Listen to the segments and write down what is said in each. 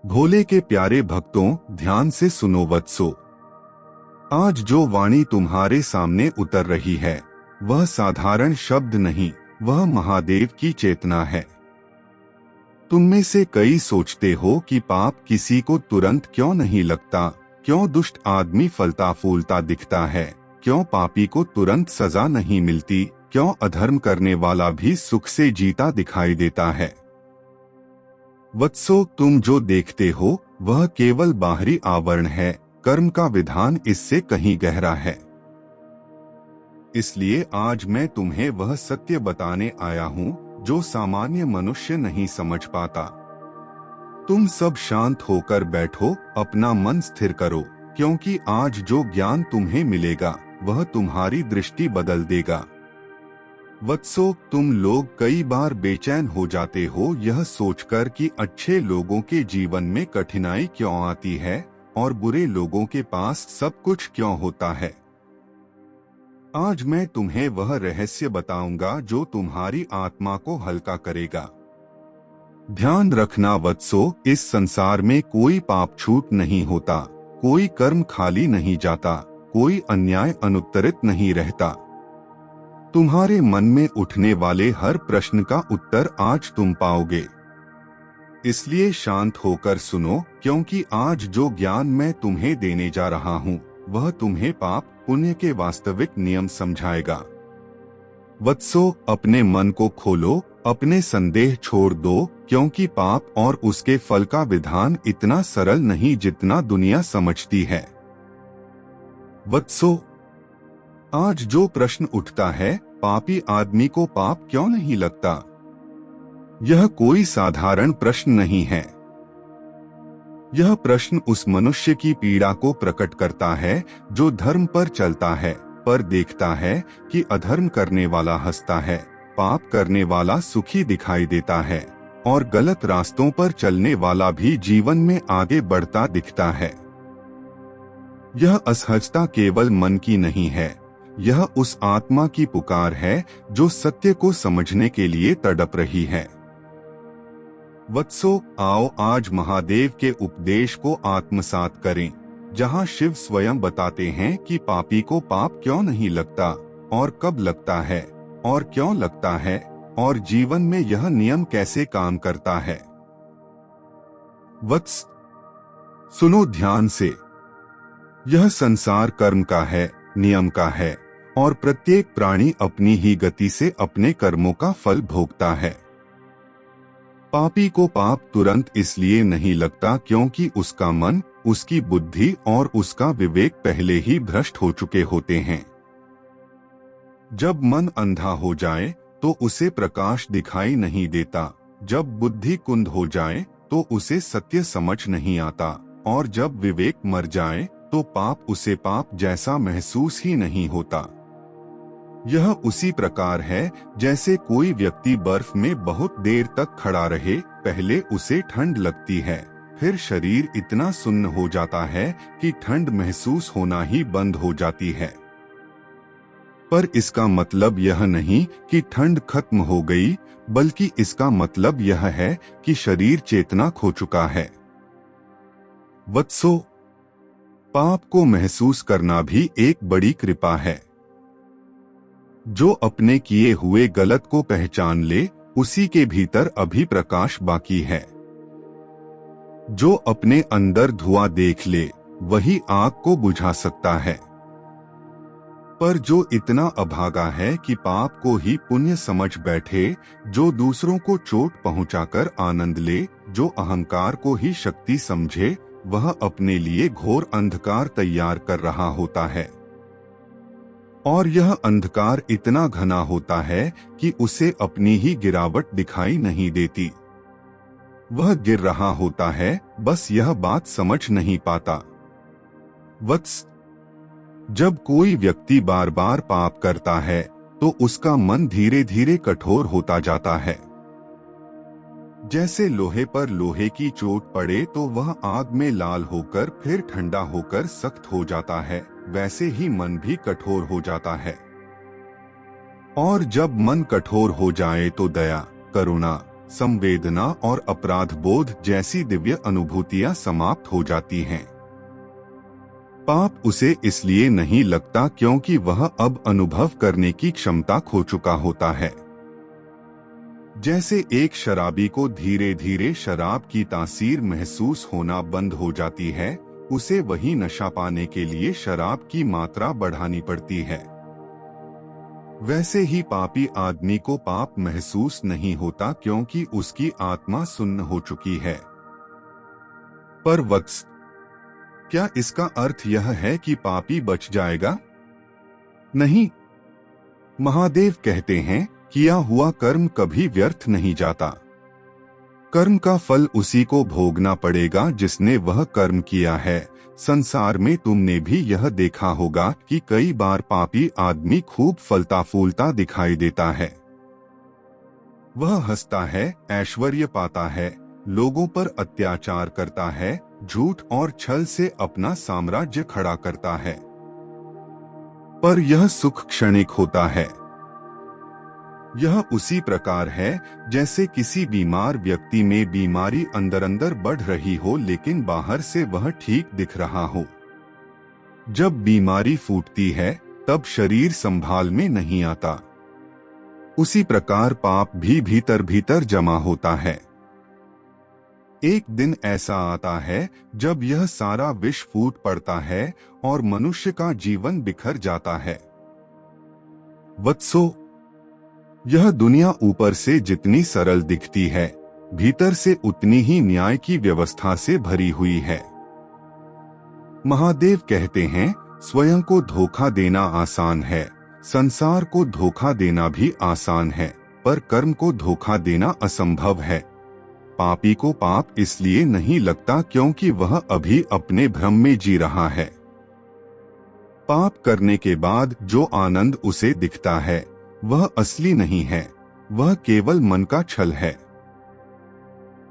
भोले के प्यारे भक्तों, ध्यान से सुनो वत्सो। आज जो वाणी तुम्हारे सामने उतर रही है वह साधारण शब्द नहीं, वह महादेव की चेतना है। तुम में से कई सोचते हो कि पाप किसी को तुरंत क्यों नहीं लगता, क्यों दुष्ट आदमी फलता फूलता दिखता है, क्यों पापी को तुरंत सजा नहीं मिलती, क्यों अधर्म करने वाला भी सुख से जीता दिखाई देता है। वत्सो, तुम जो देखते हो वह केवल बाहरी आवरण है, कर्म का विधान इससे कहीं गहरा है। इसलिए आज मैं तुम्हें वह सत्य बताने आया हूँ जो सामान्य मनुष्य नहीं समझ पाता। तुम सब शांत होकर बैठो, अपना मन स्थिर करो, क्योंकि आज जो ज्ञान तुम्हें मिलेगा वह तुम्हारी दृष्टि बदल देगा। वत्सो, तुम लोग कई बार बेचैन हो जाते हो यह सोचकर कि अच्छे लोगों के जीवन में कठिनाई क्यों आती है और बुरे लोगों के पास सब कुछ क्यों होता है। आज मैं तुम्हें वह रहस्य बताऊंगा जो तुम्हारी आत्मा को हल्का करेगा। ध्यान रखना वत्सो, इस संसार में कोई पाप छूट नहीं होता, कोई कर्म खाली नहीं जाता, कोई अन्याय अनुत्तरित नहीं रहता। तुम्हारे मन में उठने वाले हर प्रश्न का उत्तर आज तुम पाओगे। इसलिए शांत होकर सुनो, क्योंकि आज जो ज्ञान मैं तुम्हें देने जा रहा हूँ वह तुम्हें पाप पुण्य के वास्तविक नियम समझाएगा। वत्सो, अपने मन को खोलो, अपने संदेह छोड़ दो, क्योंकि पाप और उसके फल का विधान इतना सरल नहीं जितना दुनिया समझती है। वत्सो, आज जो प्रश्न उठता है, पापी आदमी को पाप क्यों नहीं लगता, यह कोई साधारण प्रश्न नहीं है। यह प्रश्न उस मनुष्य की पीड़ा को प्रकट करता है जो धर्म पर चलता है पर देखता है कि अधर्म करने वाला हंसता है, पाप करने वाला सुखी दिखाई देता है और गलत रास्तों पर चलने वाला भी जीवन में आगे बढ़ता दिखता है। यह असहजता केवल मन की नहीं है, यह उस आत्मा की पुकार है जो सत्य को समझने के लिए तड़प रही है। वत्सो, आओ आज महादेव के उपदेश को आत्मसात करें, जहां शिव स्वयं बताते हैं कि पापी को पाप क्यों नहीं लगता और कब लगता है और क्यों लगता है और जीवन में यह नियम कैसे काम करता है। वत्स, सुनो ध्यान से। यह संसार कर्म का है, नियम का है और प्रत्येक प्राणी अपनी ही गति से अपने कर्मों का फल भोगता है। पापी को पाप तुरंत इसलिए नहीं लगता क्योंकि उसका मन, उसकी बुद्धि और उसका विवेक पहले ही भ्रष्ट हो चुके होते हैं। जब मन अंधा हो जाए तो उसे प्रकाश दिखाई नहीं देता, जब बुद्धि कुंद हो जाए तो उसे सत्य समझ नहीं आता और जब विवेक मर जाए तो पाप उसे पाप जैसा महसूस ही नहीं होता। यह उसी प्रकार है जैसे कोई व्यक्ति बर्फ में बहुत देर तक खड़ा रहे, पहले उसे ठंड लगती है, फिर शरीर इतना सुन्न हो जाता है कि ठंड महसूस होना ही बंद हो जाती है। पर इसका मतलब यह नहीं कि ठंड खत्म हो गई, बल्कि इसका मतलब यह है कि शरीर चेतना खो चुका है। वत्सो, पाप को महसूस करना भी एक बड़ी कृपा है। जो अपने किए हुए गलत को पहचान ले, उसी के भीतर अभी प्रकाश बाकी है। जो अपने अंदर धुआं देख ले, वही आग को बुझा सकता है। पर जो इतना अभागा है कि पाप को ही पुण्य समझ बैठे, जो दूसरों को चोट पहुंचाकर आनंद ले, जो अहंकार को ही शक्ति समझे, वह अपने लिए घोर अंधकार तैयार कर रहा होता है। और यह अंधकार इतना घना होता है कि उसे अपनी ही गिरावट दिखाई नहीं देती। वह गिर रहा होता है, बस यह बात समझ नहीं पाता। वत्स, जब कोई व्यक्ति बार बार पाप करता है तो उसका मन धीरे धीरे कठोर होता जाता है। जैसे लोहे पर लोहे की चोट पड़े तो वह आग में लाल होकर फिर ठंडा होकर सख्त हो जाता है, वैसे ही मन भी कठोर हो जाता है। और जब मन कठोर हो जाए तो दया, करुणा, संवेदना और अपराध बोध जैसी दिव्य अनुभूतियां समाप्त हो जाती हैं। पाप उसे इसलिए नहीं लगता क्योंकि वह अब अनुभव करने की क्षमता खो चुका होता है। जैसे एक शराबी को धीरे धीरे शराब की तासीर महसूस होना बंद हो जाती है, उसे वही नशा पाने के लिए शराब की मात्रा बढ़ानी पड़ती है। वैसे ही पापी आदमी को पाप महसूस नहीं होता क्योंकि उसकी आत्मा सुन्न हो चुकी है। पर वत्स, क्या इसका अर्थ यह है कि पापी बच जाएगा? नहीं। महादेव कहते हैं, किया हुआ कर्म कभी व्यर्थ नहीं जाता। कर्म का फल उसी को भोगना पड़ेगा जिसने वह कर्म किया है। संसार में तुमने भी यह देखा होगा कि कई बार पापी आदमी खूब फलता फूलता दिखाई देता है। वह हंसता है, ऐश्वर्य पाता है, लोगों पर अत्याचार करता है, झूठ और छल से अपना साम्राज्य खड़ा करता है। पर यह सुख क्षणिक होता है। यह उसी प्रकार है जैसे किसी बीमार व्यक्ति में बीमारी अंदर अंदर बढ़ रही हो लेकिन बाहर से वह ठीक दिख रहा हो। जब बीमारी फूटती है तब शरीर संभाल में नहीं आता। उसी प्रकार पाप भी भीतर भीतर जमा होता है। एक दिन ऐसा आता है जब यह सारा विष फूट पड़ता है और मनुष्य का जीवन बिखर जाता है। वत्सो, यह दुनिया ऊपर से जितनी सरल दिखती है, भीतर से उतनी ही न्याय की व्यवस्था से भरी हुई है। महादेव कहते हैं, स्वयं को धोखा देना आसान है, संसार को धोखा देना भी आसान है, पर कर्म को धोखा देना असंभव है। पापी को पाप इसलिए नहीं लगता क्योंकि वह अभी अपने भ्रम में जी रहा है। पाप करने के बाद जो आनंद उसे दिखता है वह असली नहीं है, वह केवल मन का छल है।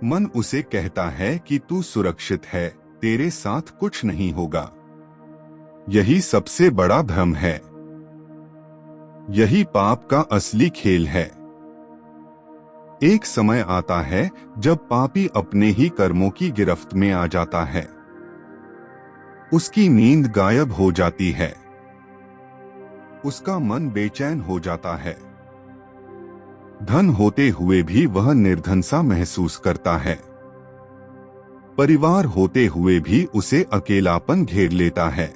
मन उसे कहता है कि तू सुरक्षित है, तेरे साथ कुछ नहीं होगा। यही सबसे बड़ा भ्रम है। यही पाप का असली खेल है। एक समय आता है जब पापी अपने ही कर्मों की गिरफ्त में आ जाता है। उसकी नींद गायब हो जाती है। उसका मन बेचैन हो जाता है। धन होते हुए भी वह निर्धन सा महसूस करता है। परिवार होते हुए भी उसे अकेलापन घेर लेता है।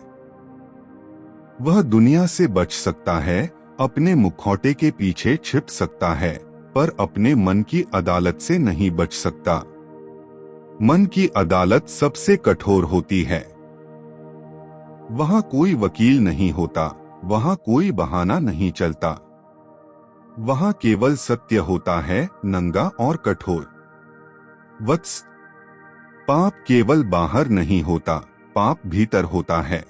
वह दुनिया से बच सकता है, अपने मुखौटे के पीछे छिप सकता है, पर अपने मन की अदालत से नहीं बच सकता। मन की अदालत सबसे कठोर होती है। वहां कोई वकील नहीं होता, वहां कोई बहाना नहीं चलता। वहां केवल सत्य होता है, नंगा और कठोर। वत्स, पाप केवल बाहर नहीं होता, पाप भीतर होता है।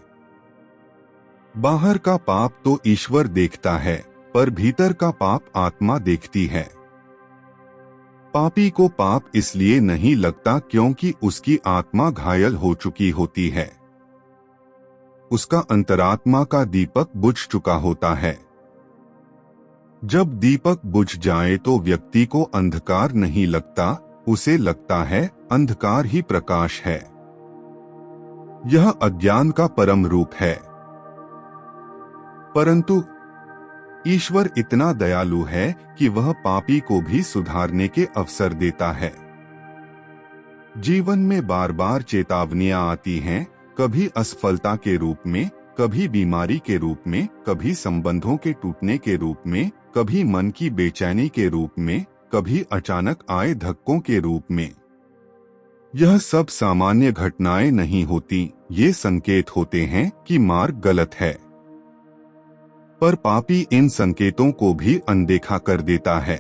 बाहर का पाप तो ईश्वर देखता है, पर भीतर का पाप आत्मा देखती है। पापी को पाप इसलिए नहीं लगता क्योंकि उसकी आत्मा घायल हो चुकी होती है। उसका अंतरात्मा का दीपक बुझ चुका होता है। जब दीपक बुझ जाए तो व्यक्ति को अंधकार नहीं लगता, उसे लगता है अंधकार ही प्रकाश है। यह अज्ञान का परम रूप है। परंतु ईश्वर इतना दयालु है कि वह पापी को भी सुधारने के अवसर देता है। जीवन में बार बार चेतावनियां आती हैं, कभी असफलता के रूप में, कभी बीमारी के रूप में, कभी संबंधों के टूटने के रूप में, कभी मन की बेचैनी के रूप में, कभी अचानक आए धक्कों के रूप में। यह सब सामान्य घटनाएं नहीं होती, ये संकेत होते हैं कि मार्ग गलत है। पर पापी इन संकेतों को भी अनदेखा कर देता है।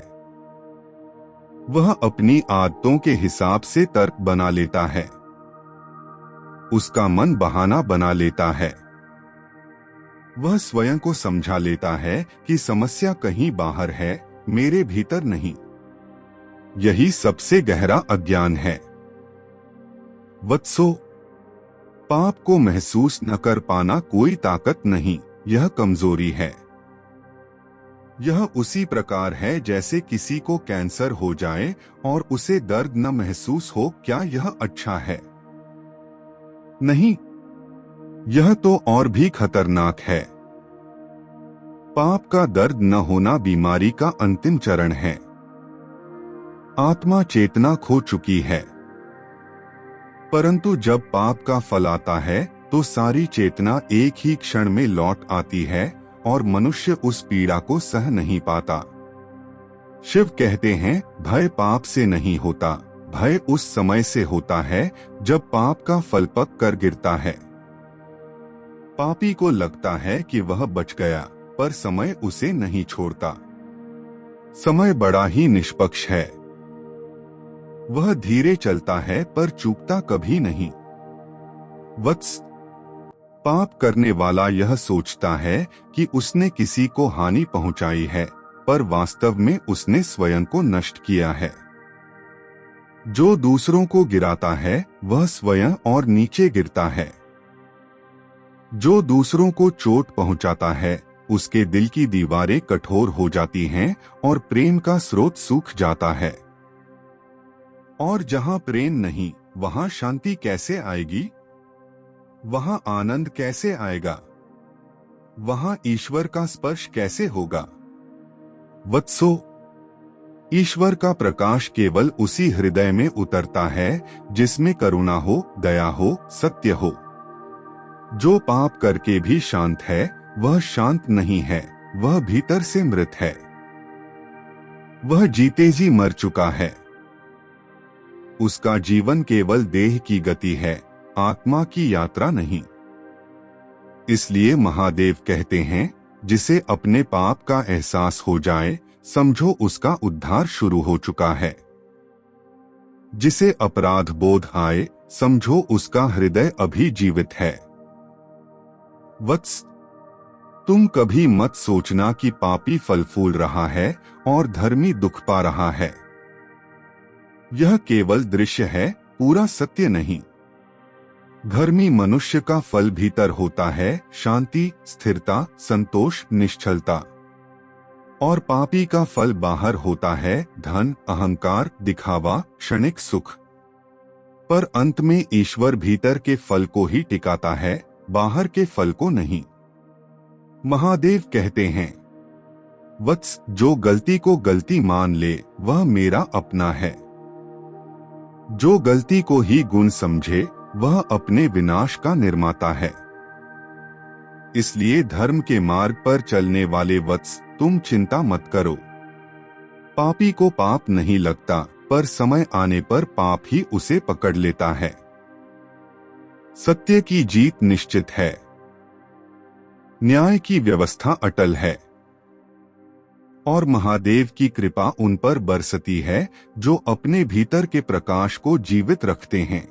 वह अपनी आदतों के हिसाब से तर्क बना लेता है। उसका मन बहाना बना लेता है। वह स्वयं को समझा लेता है कि समस्या कहीं बाहर है, मेरे भीतर नहीं। यही सबसे गहरा अज्ञान है। वत्सो, पाप को महसूस न कर पाना कोई ताकत नहीं, यह कमजोरी है। यह उसी प्रकार है जैसे किसी को कैंसर हो जाए और उसे दर्द न महसूस हो। क्या यह अच्छा है? नहीं, यह तो और भी खतरनाक है। पाप का दर्द न होना बीमारी का अंतिम चरण है। आत्मा चेतना खो चुकी है, परंतु जब पाप का फल आता है तो सारी चेतना एक ही क्षण में लौट आती है और मनुष्य उस पीड़ा को सह नहीं पाता। शिव कहते हैं, भय पाप से नहीं होता, भय उस समय से होता है जब पाप का फल पक कर गिरता है। पापी को लगता है कि वह बच गया, पर समय उसे नहीं छोड़ता। समय बड़ा ही निष्पक्ष है। वह धीरे चलता है पर चूकता कभी नहीं। वत्स, पाप करने वाला यह सोचता है कि उसने किसी को हानि पहुंचाई है, पर वास्तव में उसने स्वयं को नष्ट किया है। जो दूसरों को गिराता है वह स्वयं और नीचे गिरता है। जो दूसरों को चोट पहुंचाता है उसके दिल की दीवारें कठोर हो जाती हैं और प्रेम का स्रोत सूख जाता है। और जहां प्रेम नहीं, वहां शांति कैसे आएगी? वहां आनंद कैसे आएगा? वहां ईश्वर का स्पर्श कैसे होगा? वत्सो, ईश्वर का प्रकाश केवल उसी हृदय में उतरता है जिसमें करुणा हो, दया हो, सत्य हो। जो पाप करके भी शांत है वह शांत नहीं है, वह भीतर से मृत है। वह जीते जी मर चुका है। उसका जीवन केवल देह की गति है, आत्मा की यात्रा नहीं। इसलिए महादेव कहते हैं, जिसे अपने पाप का एहसास हो जाए, समझो उसका उद्धार शुरू हो चुका है। जिसे अपराध बोध आए, समझो उसका हृदय अभी जीवित है। वत्स, तुम कभी मत सोचना कि पापी फल फूल रहा है और धर्मी दुख पा रहा है। यह केवल दृश्य है, पूरा सत्य नहीं। धर्मी मनुष्य का फल भीतर होता है, शांति, स्थिरता, संतोष, निश्चलता। और पापी का फल बाहर होता है, धन, अहंकार, दिखावा, क्षणिक सुख। पर अंत में ईश्वर भीतर के फल को ही टिकाता है, बाहर के फल को नहीं। महादेव कहते हैं, वत्स, जो गलती को गलती मान ले वह मेरा अपना है। जो गलती को ही गुण समझे वह अपने विनाश का निर्माता है। इसलिए धर्म के मार्ग पर चलने वाले वत्स, तुम चिंता मत करो। पापी को पाप नहीं लगता, पर समय आने पर पाप ही उसे पकड़ लेता है। सत्य की जीत निश्चित है। न्याय की व्यवस्था अटल है और महादेव की कृपा उन पर बरसती है जो अपने भीतर के प्रकाश को जीवित रखते हैं।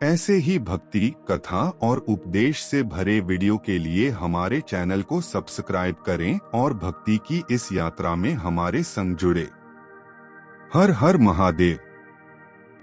ऐसे ही भक्ति, कथा और उपदेश से भरे वीडियो के लिए हमारे चैनल को सब्सक्राइब करें और भक्ति की इस यात्रा में हमारे संग जुड़े। हर हर महादेव।